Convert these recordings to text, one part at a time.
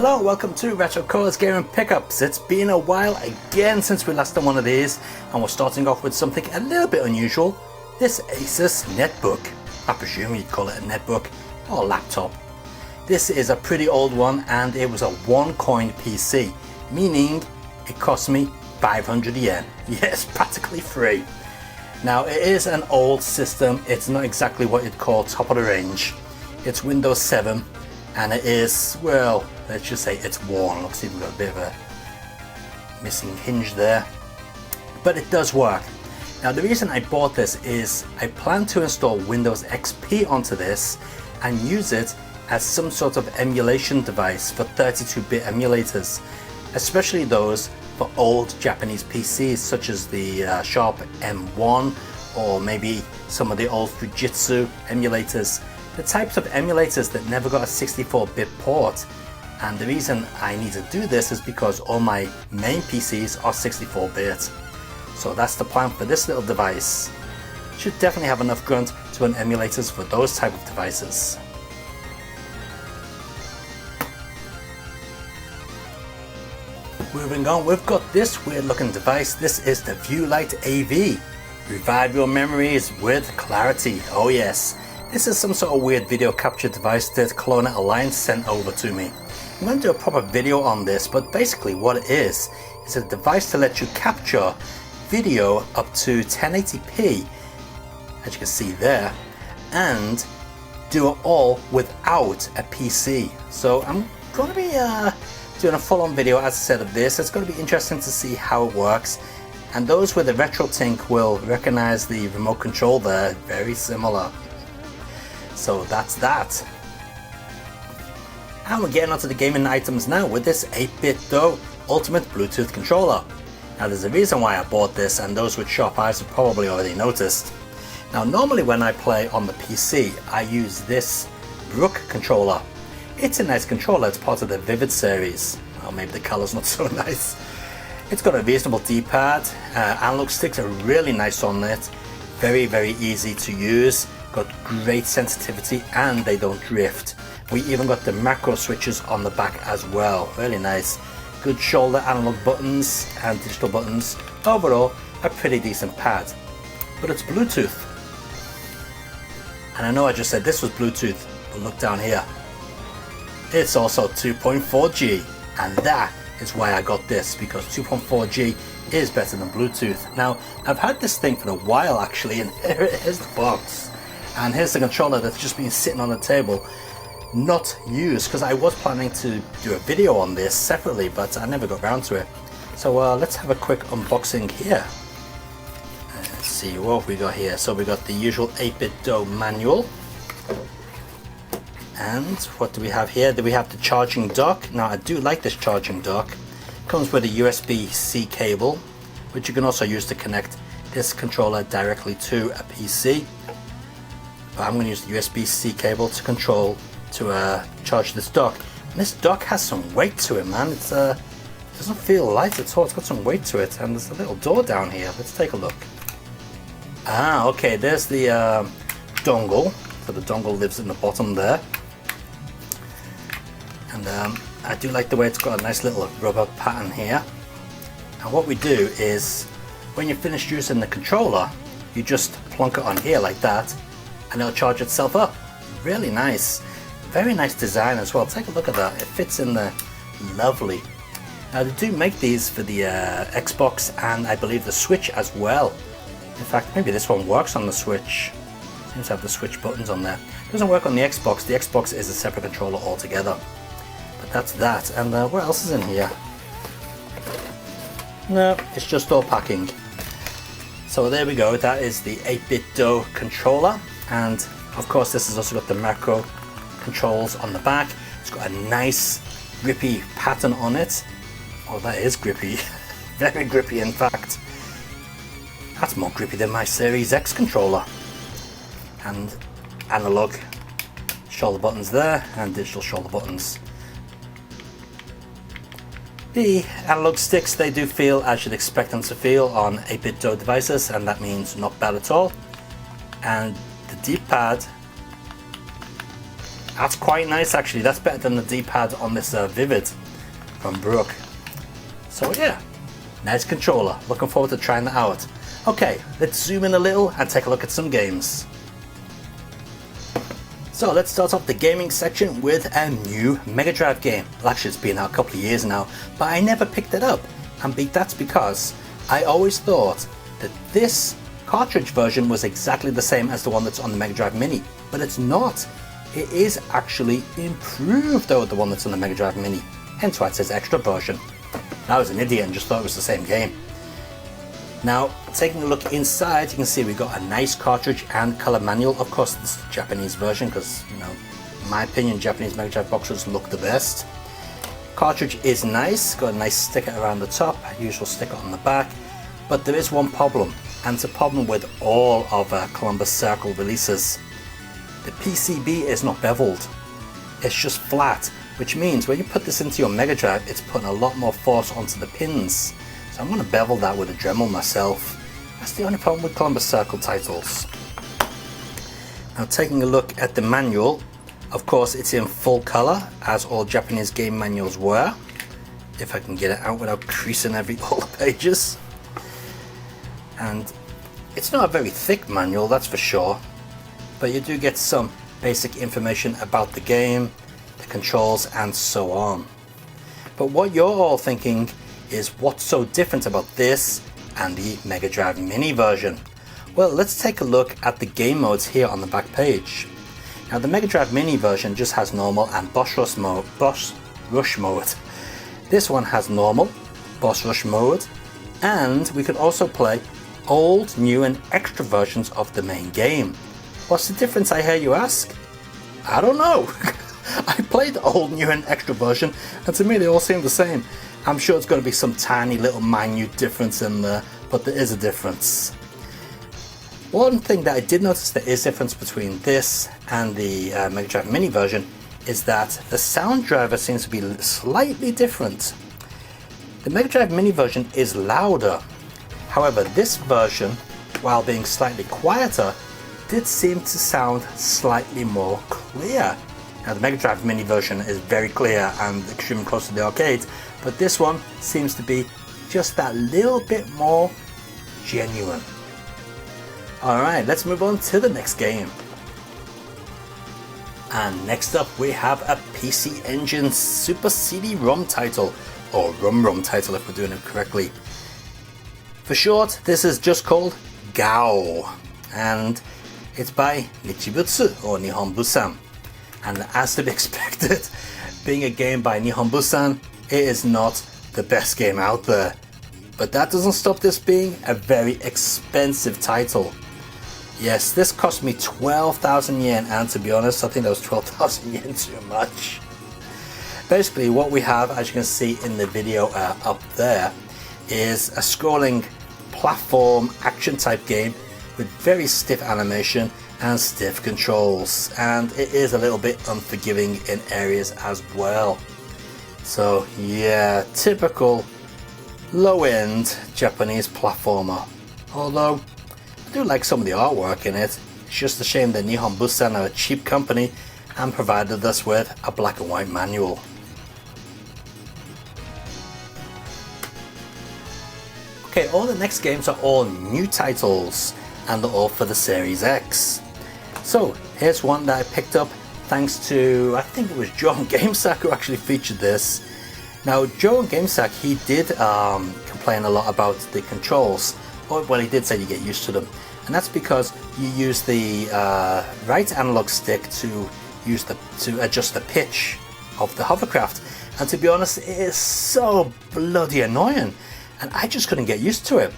Hello, welcome to Retrocore's Gaming Pickups. It's been a while again since we last done one of these, and we're starting off with something a little bit unusual. This Asus netbook. I presume you'd call it a netbook or laptop. This is a pretty old one, and it was a one-coin PC, meaning it cost me 500 yen. Yes, practically free. Now, it is an old system. It's not exactly what you'd call top of the range. It's Windows 7, and it is, well, let's just say it's worn. Looks even got a bit of a missing hinge there, but it does work. Now, the reason I bought this is I plan to install Windows XP onto this and use it as some sort of emulation device for 32-bit emulators, especially those for old Japanese PCs such as the Sharp M1 or maybe some of the old Fujitsu emulators, the types of emulators that never got a 64-bit port. And the reason I need to do this is because all my main PCs are 64-bit. So that's the plan for this little device. Should definitely have enough grunt to run emulators for those type of devices. Moving on, we've got this weird looking device. This is the Viewlight AV. Revive your memories with clarity. Oh yes. This is some sort of weird video capture device that Clona Alliance sent over to me. I'm going to do a proper video on this, but basically what it is a device to let you capture video up to 1080p, as you can see there, and do it all without a PC. So I'm going to be doing a full-on video, as I said, of this. It's going to be interesting to see how it works, and those with the RetroTink will recognize the remote control there, very similar. So that's that. And we're getting onto the gaming items now with this 8BitDo Ultimate Bluetooth controller. Now there's a reason why I bought this, and those with sharp eyes have probably already noticed. Now normally when I play on the PC, I use this Brook controller. It's a nice controller, it's part of the Vivid series. Well, maybe the color's not so nice. It's got a reasonable D-pad, analog sticks are really nice on it, very easy to use, got great sensitivity, and they don't drift. We even got the macro switches on the back as well, really nice. Good shoulder analog buttons and digital buttons. Overall, a pretty decent pad. But it's Bluetooth. And I know I just said this was Bluetooth, but look down here. It's also 2.4G, and that is why I got this, because 2.4G is better than Bluetooth. Now, I've had this thing for a while actually, and here's the box. And here's the controller that's just been sitting on the table, not used, because I was planning to do a video on this separately, but I never got around to it. So let's have a quick unboxing here. Let's see what we got here. So we got the usual 8BitDo manual. And what do we have here? Do we have the charging dock? Now I do like this charging dock. It comes with a USB-C cable, which you can also use to connect this controller directly to a PC. But I'm going to use the USB-C cable to charge this dock. And this dock has some weight to it, man. It doesn't feel light at all. It's got some weight to it, and there's a little door down here. Let's take a look. Ah, okay, there's the dongle. So the dongle lives in the bottom there. And I do like the way it's got a nice little rubber pattern here. And what we do is, when you're finished using the controller, you just plonk it on here like that, and it'll charge itself up. Really nice. Very nice design as well. Take a look at that. It fits in there lovely. Now they do make these for the Xbox and I believe the Switch as well. In fact, maybe this one works on the Switch. Seems to have the Switch buttons on there. It doesn't work on the Xbox. The Xbox is a separate controller altogether. But that's that. And what else is in here? No, it's just all packing. So there we go. That is the 8BitDo controller. And of course this has also got the macro controls on the back. It's got a nice grippy pattern on it. Oh, that is grippy. Very grippy in fact. That's more grippy than my Series X controller. And analog shoulder buttons there, and digital shoulder buttons. The analog sticks, they do feel as you'd expect them to feel on 8BitDo devices, and that means not bad at all. And the D-pad That's quite nice actually. That's better than the D-pad on this Vivid from Brook. So yeah, nice controller. Looking forward to trying that out. Okay, let's zoom in a little and take a look at some games. So let's start off the gaming section with a new Mega Drive game. Well, actually it's been out a couple of years now, but I never picked it up. And that's because I always thought that this cartridge version was exactly the same as the one that's on the Mega Drive Mini, but it's not. It is actually improved over the one that's on the Mega Drive Mini, hence why it says extra version. I was an idiot and just thought it was the same game. Now, taking a look inside, you can see we've got a nice cartridge and color manual. Of course, this is the Japanese version because, you know, in my opinion, Japanese Mega Drive boxes look the best. Cartridge is nice, got a nice sticker around the top, usual sticker on the back, but there is one problem, and it's a problem with all of Columbus Circle releases. The PCB is not beveled, it's just flat, which means when you put this into your Mega Drive, it's putting a lot more force onto the pins. So I'm going to bevel that with a Dremel myself. That's the only problem with Columbus Circle titles. Now taking a look at the manual, of course it's in full color, as all Japanese game manuals were. If I can get it out without creasing all the pages. And it's not a very thick manual, that's for sure, but you do get some basic information about the game, the controls, and so on. But what you're all thinking is what's so different about this and the Mega Drive Mini version? Well, let's take a look at the game modes here on the back page. Now the Mega Drive Mini version just has normal and boss rush mode. This one has normal, boss rush mode, and we can also play old, new and extra versions of the main game. What's the difference, I hear you ask? I don't know. I played the old, new and extra version and to me they all seem the same. I'm sure it's going to be some tiny little minute difference in there, but there is a difference. One thing that I did notice there is difference between this and the Mega Drive Mini version is that the sound driver seems to be slightly different. The Mega Drive Mini version is louder. However, this version, while being slightly quieter, did seem to sound slightly more clear. Now the Mega Drive Mini version is very clear and extremely close to the arcade, but this one seems to be just that little bit more genuine. Alright, let's move on to the next game. And next up we have a PC Engine Super CD-ROM title, or ROM title if we're doing it correctly. For short, this is just called GAO, and it's by Nichibutsu or Nihon Busan. And as to be expected, being a game by Nihon Busan, it is not the best game out there. But that doesn't stop this being a very expensive title. Yes, this cost me 12,000 yen, and to be honest, I think that was 12,000 yen too much. Basically, what we have, as you can see in the video up there, is a scrolling platform action type game with very stiff animation and stiff controls, and it is a little bit unforgiving in areas as well. So yeah, typical low-end Japanese platformer. Although I do like some of the artwork in it. It's just a shame that Nihon Busan are a cheap company and provided us with a black and white manual. Okay, all the next games are all new titles and they're all for the Series X. So here's one that I picked up thanks to, I think it was Joe on GameSack who actually featured this. Now Joe on GameSack, he did complain a lot about the controls. Well, he did say you get used to them, and that's because you use the right analog stick to adjust the pitch of the hovercraft, and to be honest, it is so bloody annoying, and I just couldn't get used to it.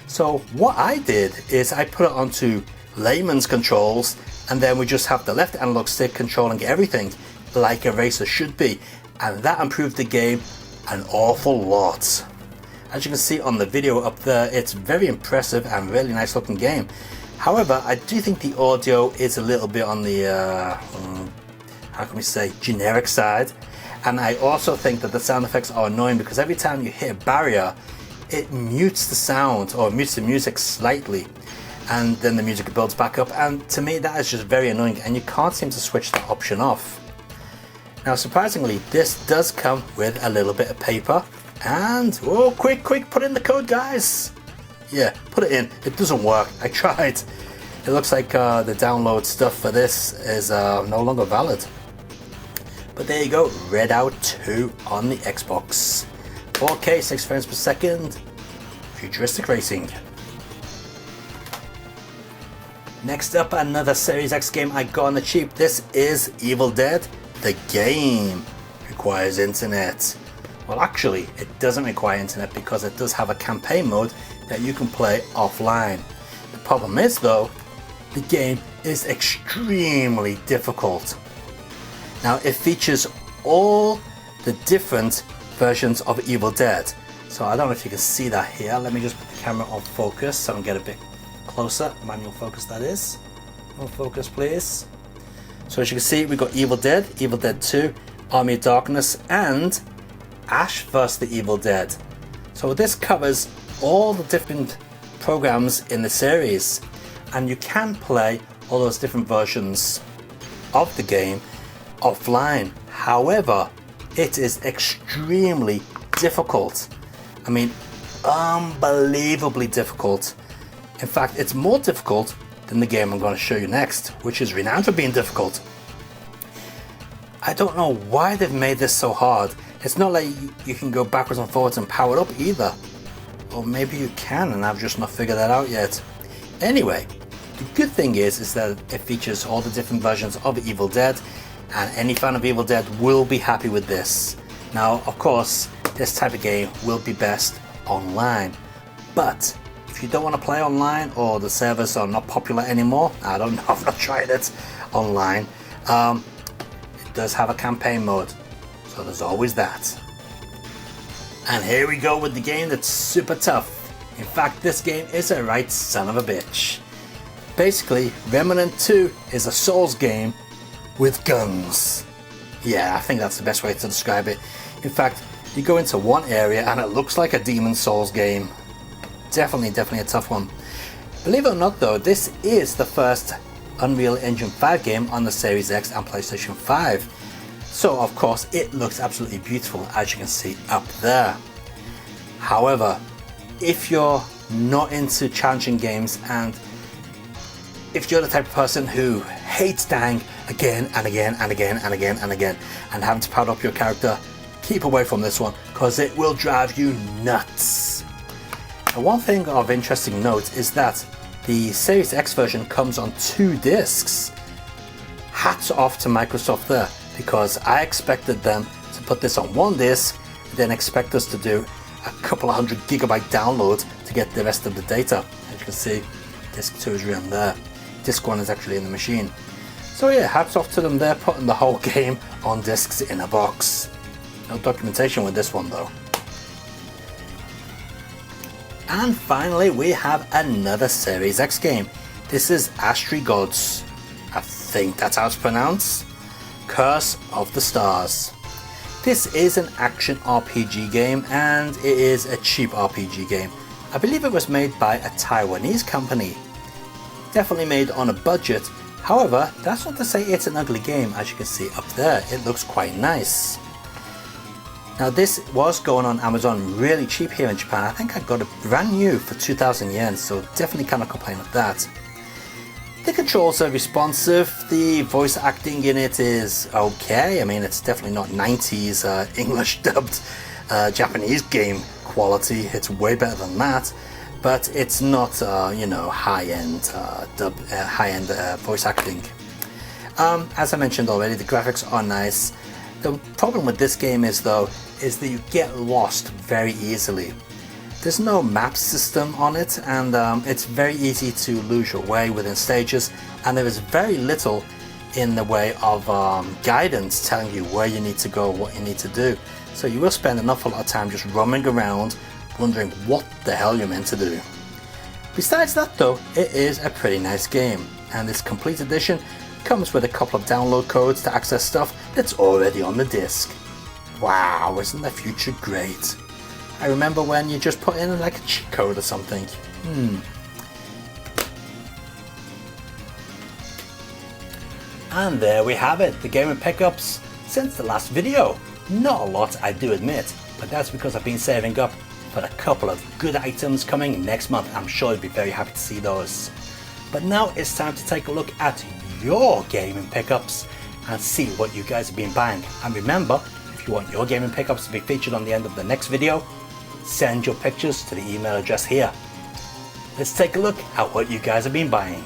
So what I did is I put it onto layman's controls, and then we just have the left analog stick controlling everything like a racer should be, and that improved the game an awful lot. As you can see on the video up there, it's very impressive and really nice looking game. However, I do think the audio is a little bit on the, how can we say, generic side. And I also think that the sound effects are annoying because every time you hit a barrier, it mutes the sound or mutes the music slightly. And then the music builds back up. And to me, that is just very annoying. And you can't seem to switch that option off. Now surprisingly, this does come with a little bit of paper, and oh, quick, put in the code, guys. Yeah, put it in. It doesn't work. I tried. It looks like the download stuff for this is no longer valid. But there you go, Redout 2 on the Xbox. 4K, 6 frames per second, futuristic racing. Next up, another Series X game I got on the cheap. This is Evil Dead, the game. Requires internet. Well, actually, it doesn't require internet because it does have a campaign mode that you can play offline. The problem is, though, the game is extremely difficult. Now, it features all the different versions of Evil Dead. So I don't know if you can see that here. Let me just put the camera on focus so I can get a bit closer. Manual focus, that is. More focus, please. So as you can see, we've got Evil Dead, Evil Dead 2, Army of Darkness, and Ash vs. the Evil Dead. So this covers all the different programs in the series, and you can play all those different versions of the game offline. However, it is extremely difficult. I mean, unbelievably difficult. In fact, it's more difficult than the game I'm going to show you next, which is renowned for being difficult. I don't know why they've made this so hard. It's not like you can go backwards and forwards and power it up either. Or maybe you can and I've just not figured that out yet. Anyway, the good thing is that it features all the different versions of Evil Dead, and any fan of Evil Dead will be happy with this. Now, of course, this type of game will be best online, but if you don't want to play online or the servers are not popular anymore, I don't know, I've not tried it online, it does have a campaign mode, so there's always that. And here we go with the game that's super tough. In fact, this game is a right son of a bitch. Basically, Remnant 2 is a Souls game with guns. Yeah, I think that's the best way to describe it. In fact, you go into one area and it looks like a Demon Souls game. Definitely a tough one. Believe it or not though, this is the first Unreal Engine 5 game on the Series X and PlayStation 5. So of course it looks absolutely beautiful, as you can see up there. However, if you're not into challenging games, and if you're the type of person who hates dying again and again and again and again and again and having to power up your character, keep away from this one because it will drive you nuts. And one thing of interesting note is that the Series X version comes on 2 discs. Hats off to Microsoft there, because I expected them to put this on 1 disc, then expect us to do a couple of 100 gigabyte download to get the rest of the data. As you can see, disc 2 is right there. Disc 1 is actually in the machine. So yeah, hats off to them there, putting the whole game on discs in a box. No documentation with this one though. And finally, we have another Series X game. This is Astri Gods. I think that's how it's pronounced. Curse of the Stars. This is an action RPG game, and it is a cheap RPG game. I believe it was made by a Taiwanese company. Definitely made on a budget. However, that's not to say it's an ugly game. As you can see up there, it looks quite nice. Now this was going on Amazon really cheap here in Japan. I think I got it brand new for 2,000 yen, so definitely cannot complain of that. The controls are responsive, the voice acting in it is okay. I mean, it's definitely not 90s English dubbed Japanese game quality. It's way better than that, but it's not you know, high-end voice acting. As I mentioned already, the graphics are nice. The problem with this game is though, is that you get lost very easily. There's no map system on it, and it's very easy to lose your way within stages, and there is very little in the way of guidance telling you where you need to go, what you need to do. So you will spend an awful lot of time just roaming around, wondering what the hell you're meant to do. Besides that though, it is a pretty nice game, and this complete edition comes with a couple of download codes to access stuff that's already on the disc. Wow, isn't the future great? I remember when you just put in like a cheat code or something. And there we have it, the Game of Pickups since the last video. Not a lot, I do admit, but that's because I've been saving up for a couple of good items coming next month. I'm sure you'll be very happy to see those. But now it's time to take a look at your gaming pickups and see what you guys have been buying. And remember, if you want your gaming pickups to be featured on the end of the next video, send your pictures to the email address here. Let's take a look at what you guys have been buying.